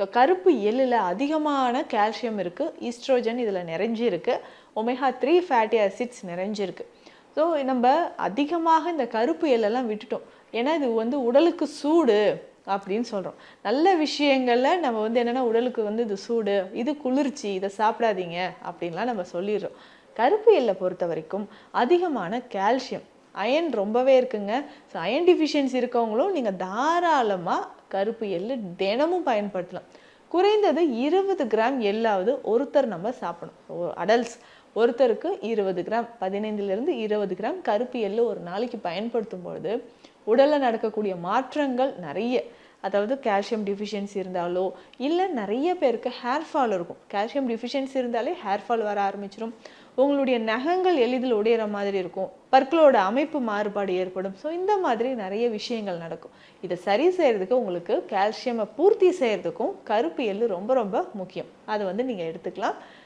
So கருப்பு எள்ளில் அதிகமான calcium இருக்குது, ஈஸ்ட்ரோஜன் இதில் நிறைஞ்சிருக்கு, ஒமேகா 3 ஃபேட்டி ஆசிட்ஸ் நிறைஞ்சிருக்கு. ஸோ நம்ம அதிகமாக இந்த கருப்பு எள்ளெல்லாம் விட்டுட்டோம். ஏன்னா இது உடலுக்கு சூடு அப்படின்னு சொல்கிறோம். நல்ல விஷயங்களில் நம்ம என்னென்னா உடலுக்கு இது சூடு, இது குளிர்ச்சி, இதை சாப்பிடாதீங்க அப்படின்லாம் நம்ம சொல்லிடுறோம். கருப்பு எள்ளை பொறுத்த வரைக்கும் அதிகமான கால்சியம், அயன் ரொம்பவே இருக்குங்க. ஸோ அயன் டிஃபிஷியன்சி இருக்கவங்களும் நீங்கள் தாராளமாக கருப்பு எள்ளு தினமும் பயன்படுத்தலாம். குறைந்தது 20 கிராம் எள்ளாவது ஒருத்தர் நம்ம சாப்பிடணும். அடல்ட்ஸ் ஒருத்தருக்கு 20 கிராம், 15லிருந்து 20 கிராம் கருப்பு எள்ளு ஒரு நாளைக்கு பயன்படுத்தும் பொழுது உடலில் நடக்கக்கூடிய மாற்றங்கள் நிறைய, அதாவது கால்சியம் டிஃபிஷியன்சி இருந்தாலோ இல்லை நிறைய பேருக்கு ஹேர் ஃபால் இருக்கும். கால்சியம் டிஃபிஷியன்சி இருந்தாலே ஹேர் ஃபால் வர ஆரம்பிச்சிடும். உங்களுடைய நகங்கள் எளிதில் உடையிற மாதிரி இருக்கும், பற்களோட அமைப்பு மாறுபாடு ஏற்படும். ஸோ இந்த மாதிரி நிறைய விஷயங்கள் நடக்கும். இதை சரி செய்கிறதுக்கு உங்களுக்கு கால்சியமை பூர்த்தி செய்கிறதுக்கும் கருப்பு எள்ளு ரொம்ப ரொம்ப முக்கியம். அதை நீங்கள் எடுத்துக்கலாம்.